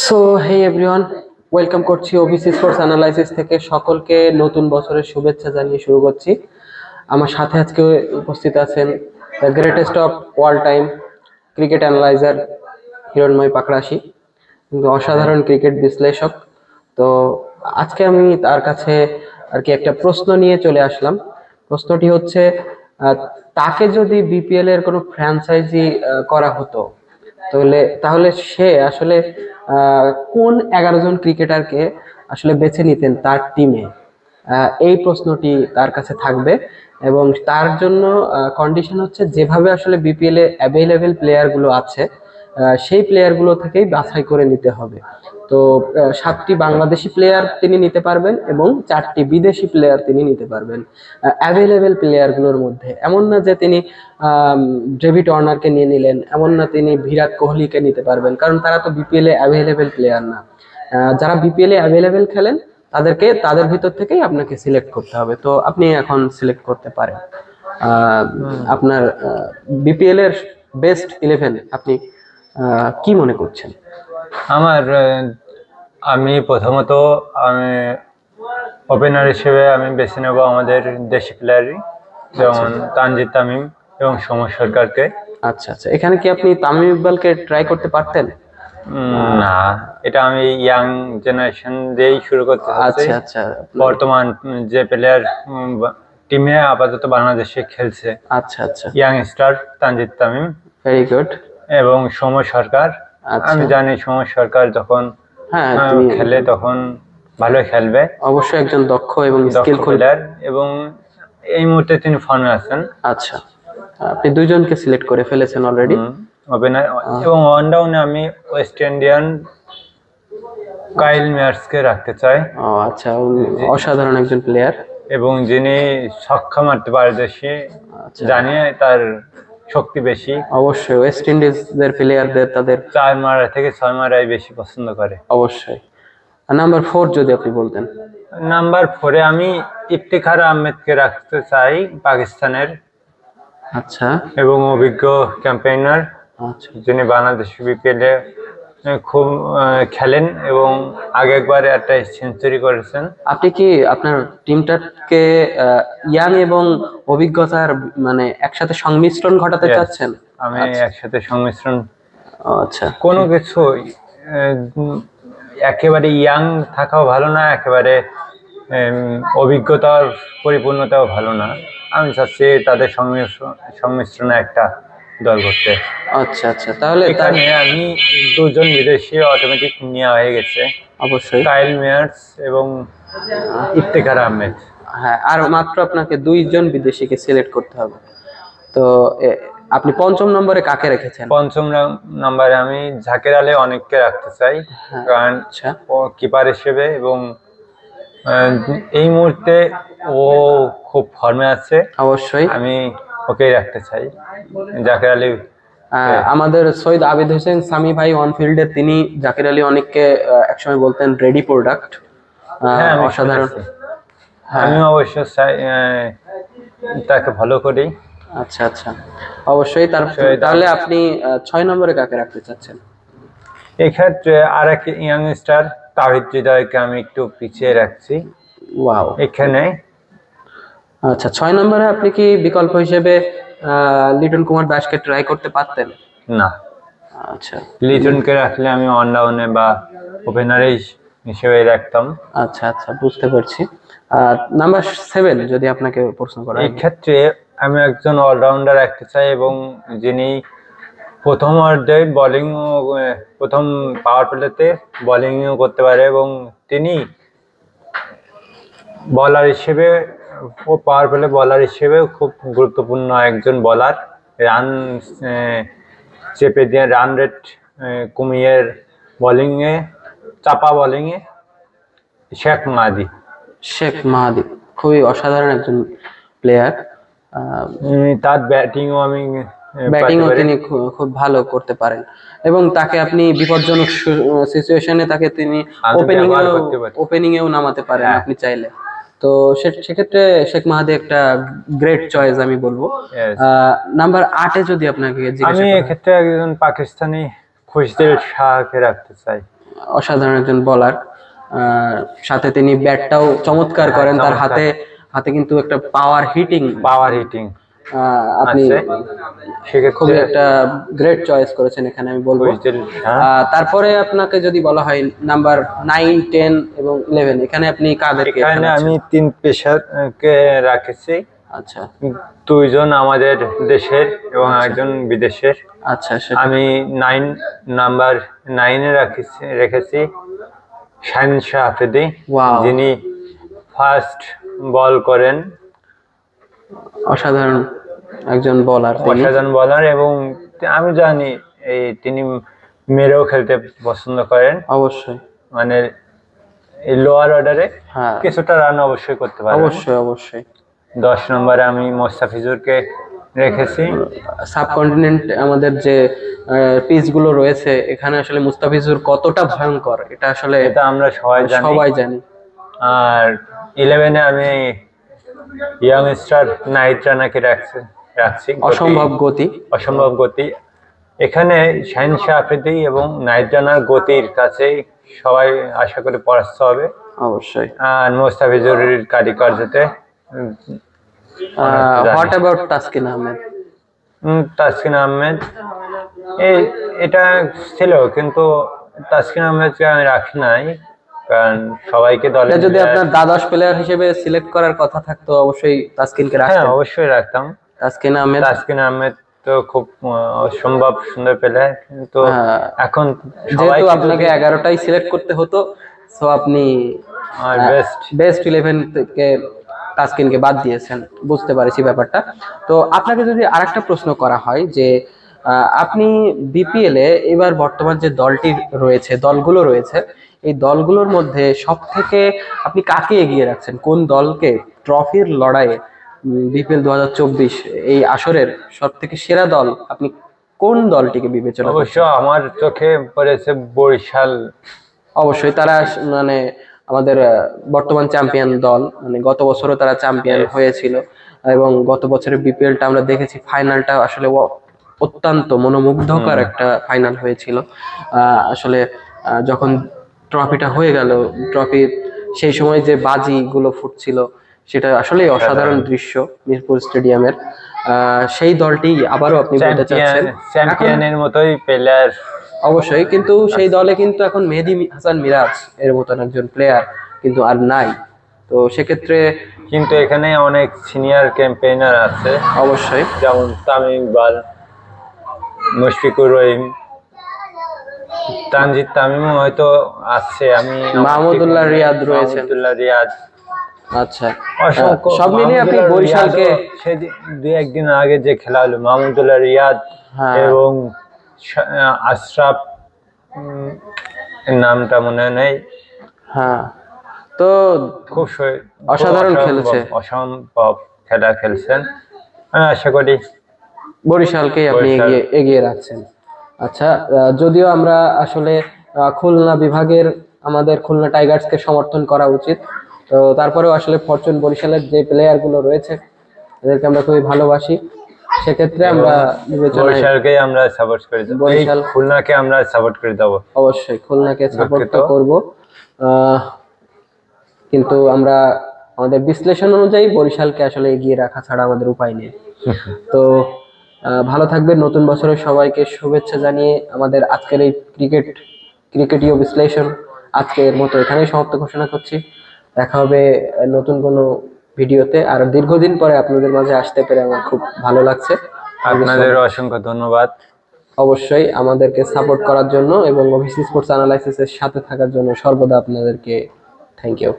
So hey everyone, welcome করছি OBC sports analysis থেকে সকলকে নতুন বছরের শুভেচ্ছা জানিয়ে শুরু করছি। আমার সাথে আজকে উপস্থিত আছেন the greatest of all time cricket analyser Hiranmoy Pakrashi, কিন্তু অসাধারণ ক্রিকেট বিশ্লেষক। তো আজকে আমি তার কাছে আর কি একটা প্রশ্ন নিয়ে চলে আসলাম। প্রশ্নটি হচ্ছে, আহ, তাকে যদি বিপিএল এর কোনো ফ্র্যাঞ্চাইজি করা হতো, তাহলে তাহলে সে আসলে কোন 11 জন ক্রিকেটারকে আসলে বেছে নিতেন তার টিমে। এই প্রশ্নটি তার কাছে থাকবে, এবং তার জন্য কন্ডিশন হচ্ছে যেভাবে আসলে বিপিএল এ অ্যাভেলেবেল প্লেয়ার গুলো আছে, সেই প্লেয়ার গুলো থেকেই বাছাই করে নিতে হবে। তো 7টি বাংলাদেশি প্লেয়ার তিনি নিতে পারবেন এবং 4টি বিদেশি প্লেয়ার তিনি নিতে পারবেন অ্যাভেলেবেল প্লেয়ার গুলোর মধ্যে। এমন না যে তিনি ডেভিড ওয়ার্নারকে নিয়ে নিলেন, এমন না তিনি বিরাট কোহলিকে নিতে পারবেন, কারণ তারা তো বিপিএল এ অ্যাভেলেবেল প্লেয়ার না। যারা বিপিএল এ অ্যাভেলেবেল খেলেন তাদের ভিতর থেকেই আপনাকে সিলেক্ট করতে হবে। তো আপনি এখন সিলেক্ট করতে পারেন আপনার বিপিএল এর বেস্ট 11 আপনি কি মনে করছেন? আমার আমি প্রথমত আমি ওপেনার হিসেবে আমি বেছে নেব আমাদের দেশি প্লেয়ারই, যেমন তানজিদ তামিম এবং সৌম্য সরকারকে। আচ্ছা আচ্ছা, এখানে কি আপনি তামিম ইকবালকে ট্রাই করতে পারতেন? না, এটা আমি ইয়াং জেনারেশন দিয়েই শুরু করতে চাচ্ছি। আচ্ছা আচ্ছা, বর্তমান যে প্লেয়ার টিমে আপাতত বাংলাদেশে খেলছে, আচ্ছা আচ্ছা, young star Tanzid Tamim, very good. এবং সৌম্য সরকার। আমি জানি সৌম্য সরকার যখন খেলে তখন ভালো খেলবে, অবশ্যই একজন দক্ষ এবং স্কিলফুল প্লেয়ার, এবং এই মুহূর্তে তিনি ফর্মে আছেন। আচ্ছা, আপনি দুইজনকে সিলেক্ট করে ফেলেছেন অলরেডি। ওপেনার এবং ওয়ানডাউনে আমি ওয়েস্ট ইন্ডিয়ান কাইল মেয়ার্সকে রাখতে চাই। আচ্ছা, অসাধারণ একজন প্লেয়ার এবং যিনি ছক্কা মারতে পারদর্শী, জানিয়ে তার শক্তি বেশি। অবশ্যই ওয়েস্ট ইন্ডিজের প্লেয়ারদের তাদের 4 মারা থেকে 6 মারাই বেশি পছন্দ করে। অবশ্যই। নাম্বার 4 যদি আপনি বলতেন। নাম্বার 4-এ আমি ইফতিখার আহমেদকে রাখতে চাই, পাকিস্তানের। আচ্ছা, এবং অভিজ্ঞ ক্যাম্পেইনার, যিনি বাংলাদেশ বিপিএল এ খুব খেলেন এবং আগে একবার একটা সেঞ্চুরি করেছেন। আপনি কি আপনার টিমটাকে ইয়াং এবং অভিজ্ঞতার মানে একসাথে সংমিশ্রণ ঘটাতে চাচ্ছেন? আমি একসাথে সংমিশ্রণ, আচ্ছা, কোনো কিছু একেবারে ইয়াং থাকাও ভালো না, একেবারে অভিজ্ঞতার পরিপূর্ণতাও ভালো না। আমি চাচ্ছি তাদের সংমিশ্রণে একটা দল করতে। আচ্ছা আচ্ছা, তাহলে এখানে আমি 2জন বিদেশি অটোমেটিক নেওয়া হয়ে গেছে, অবশ্যই কাইল মেয়ার্স এবং ইফতেখার আহমেদ। হ্যাঁ, আর মাত্র আপনাকে 2জন বিদেশিকে সিলেক্ট করতে হবে। তো আপনি 5ম নম্বরে কাকে রেখেছেন? 5ম নম্বরে আমি জাকের আলী অনেককে রাখতে চাই, কারণ ও কিপার হিসেবে এবং এই মুহূর্তে ও খুব ফর্মে আছে। অবশ্যই আমি ওকেই রাখতে চাই, জাকের আলী। আমাদের সৈয়দ আবিদ হোসেন সামি ভাই অন ফিল্ডে তিনি জাকির আলী অনেককে একসময় বলতেন রেডি প্রোডাক্ট। অসাধারণ। আমি অবশ্য চাই তাকে ভালো করি। আচ্ছা আচ্ছা, অবশ্যই। তাহলে আপনি 6 নম্বরে কাকে রাখতে চাচ্ছেন? এক্ষেত্রে আর এক ইয়াংস্টার তাহিদ হৃদয়কে আমি একটু পিছিয়ে রাখছি। ওয়াও, এখানে আচ্ছা, 6 নম্বরে আপনি কি বিকল্প হিসেবে লিটন কুমার দাসকে ট্রাই করতে পারতেন? না, আচ্ছা, লিটনকে রাখলে আমি অলরাউন্ডে বা ওপেনারে হিসেবে রাখতাম। আচ্ছা আচ্ছা, বুঝতে পারছি। নাম্বার 7 যদি আপনাকে প্রশ্ন করা হয়, এই ক্ষেত্রে আমি একজন অলরাউন্ডার রাখতে চাই, এবং যিনি প্রথম অর্ধে বোলিং ও প্রথম পাওয়ার প্লেতে বোলিংও করতে পারে, এবং তিনি বলার হিসেবে ও পাওয়ার প্লে বলার হিসেবে খুব গুরুত্বপূর্ণ একজন বলার। রান চেপে দিয়ে রান রেট কমিয়ে বোলিংয়ে, চাপা বোলিংয়ে শেখ মাহাদি খুবই অসাধারণ একজন প্লেয়ার। তার ব্যাটিংও তিনি খুব ভালো করতে পারেন, এবং তাকে আপনি বিপজ্জনক সিচুয়েশনে তাকে তিনি ওপেনিংয়েও নামাতে পারেন আপনি চাইলে। তো সেক্ষেত্রে শেখ মাহাদি একটা গ্রেট চয়েস আমি বলবো। নাম্বার 8-এ যদি আপনাকে আমি এক্ষেত্রে একজন পাকিস্তানি খুশদিল শাহকে রাখতে চাই। অসাধারণ একজন বলার, সাথে তিনি ব্যাটটাও চমৎকার করেন, তার হাতে হাতে কিন্তু একটা পাওয়ার হিটিং আপনি আছে, খুবই সেক্ষেত্রে একটা গ্রেট চয়েস করেছেন এখানে আমি বলবো। খুশদিল শাহ। তারপরে আপনাকে যদি বলা হয় নাম্বার 9, 10 এবং 11, এখানে আপনি কাদেরকে এখানে খেলাচ্ছেন? আমি 3 পেসারকে রাখেছি, আচ্ছা 2জন আমাদের দেশের এবং আচ্ছা। একজন বিদেশের। আচ্ছা সেটা আমি নাম্বার 9-এ রেখেছি শাহিন শাহ আফ্রিদি, Wow. যিনি ফার্স্ট বল করেন, অসাধারণ একজন বলার তিনি। অসাধারণ বলার, এবং আমি জানি তিনি মেরেও খেলতে পছন্দ করেন, অবশ্যই মানে এই লোয়ার অর্ডারে হ্যাঁ, কিছুটা রান অবশ্যই করতে পারবেন। অবশ্যই অবশ্যই। 10 নম্বরে আমি মোস্তাফিজুরকে রেখেছি। সাবকন্টিনেন্ট আমাদের যে পিচ গুলো রয়েছে, এখানে আসলে মুস্তাফিজুর কতটা ভয়ঙ্কর এটা আসলে এটা আমরা সবাই জানি। সবাই জানি। আর 11-এ আমি ইয়াং স্টার নাইট রানাকে রাখছি। অসম্ভব গতি। এখানে শাহিন শাহ আফ্রিদি এবং নাইট রানার গতির কাছে সবাই আশা করি পরাস্ত হবে। অবশ্যই। আর মোস্তাফিজুরের কারিকার্যতে হোয়াট অ্যাবাউট তাসকিন আহমেদ? তাসকিন আহমেদ এটা ছিল, কিন্তু তাসকিন আহমেদকে আমি রাখি নাই, কারণ সবাইকে দলে এটা যদি আপনার দ্বাদশ প্লেয়ার হিসেবে সিলেক্ট করার কথা থাকতো, অবশ্যই তাসকিনকে হ্যাঁ রাখতেন। অবশ্যই রাখতাম। তাসকিন আহমেদ তো খুব অসম্ভব সুন্দর প্লেয়ার, কিন্তু এখন যেহেতু আপনাকে 11টাই সিলেক্ট করতে হতো, সো আপনি বেস্ট 11 থেকে তাসকিনকে বাদ দিয়েছেন, বুঝতে পারছি ব্যাপারটা। তো আপনাকে যদি আরেকটা প্রশ্ন করা হয় যে আপনি বিপিএল এ এবার বর্তমান যে দলগুলো রয়েছে, এই দলগুলোর মধ্যে সব থেকে আপনি কাকে এগিয়ে রাখছেন, কোন দলকে ট্রফির লড়াইয়ে বিপিএল 2024 এই আসরের সব থেকে সেরা দল আপনি কোন দলটিকে বিবেচনা করছেন? অবশ্য আমার চোখে পড়েছে বরিশাল। অবশ্যই তারা মানে আমাদের বর্তমান চ্যাম্পিয়ন দল, মানে গত বছরও তারা চ্যাম্পিয়ন হয়েছিল, এবং গত বছরের বিপিএলটা আমরা দেখেছি, ফাইনালটা আসলে অত্যন্ত মনোমুগ্ধকর একটা ফাইনাল হয়েছিল। আসলে যখন ট্রফিটা হয়ে গেল, ট্রফি সেই সময় যে বাজি গুলো ফুটছিল, সেটা আসলে অসাধারণ দৃশ্য মিরপুর স্টেডিয়ামের। সেই দলটি আবারও আপনি বলতে চাচ্ছেন চ্যাম্পিয়নের মতোই প্লেয়ার। অবশ্যই, কিন্তু সেই দলে কিন্তু এখন মেহেদী হাসান মিরাজ এর মতন একজন প্লেয়ার কিন্তু আর নাই। তো সেক্ষেত্রে কিন্তু এখানে অনেক সিনিয়র ক্যাম্পেইনার আছে, অবশ্যই, যেমন তামিম ইকবাল, মুশফিকুর রহিম, তানজিদ তামিমও হয়তো আছে, আমি মাহমুদুল্লাহ রিয়াদ রয়েছেন। আচ্ছা, সব মিলিয়ে আপনি বরিশালকে সে 2-1 দিন আগে যে খেলা হলো, মাহমুদুল্লাহ রিয়াদ এবং আশরাফ, নামটা মনে নেই, হ্যাঁ, তো খুব অসাধারণ খেলেছে, অসম্ভব খেলা খেলছেন। আমি আশা করি বরিশালকে আপনি এগিয়ে রাখছেন। আচ্ছা, যদিও আমরা আসলে খুলনা বিভাগের আমাদের খুলনা টাইগার্সকে সমর্থন করা উচিত, তো তারপরেও আসলে ফরচুন বরিশালের যে প্লেয়ার গুলো রয়েছে এদেরকে আমরা খুবই ভালোবাসি, সেক্ষেত্রে আমরা বরিশালকে আমরা সাপোর্ট করে দেব, খুলনাকে আমরা সাপোর্ট করে দেব। অবশ্যই খুলনাকে সাপোর্ট করব, কিন্তু আমরা আমাদের বিশ্লেষণ অনুযায়ী বরিশালকে আসলে এগিয়ে রাখা ছাড়া আমাদের উপায় নেই। তো ভালো থাকবেন, নতুন বছরের সবাইকে শুভেচ্ছা জানিয়ে আমাদের আজকের এই ক্রিকেটীয় বিশ্লেষণ আজকের মতো এখানেই সমাপ্ত ঘোষণা করছি। দেখা হবে নতুন কোনো ভিডিওতে। আর দীর্ঘদিন পরে আপনাদের মাঝে আসতে পেরে আমার খুব ভালো লাগছে। আপনাদের অসংখ্য ধন্যবাদ অবশ্যই আমাদেরকে সাপোর্ট করার জন্য এবং ওবিসি স্পোর্টস অ্যানালাইসিসের সাথে থাকার জন্য সর্বদা আপনাদেরকে থ্যাংক ইউ।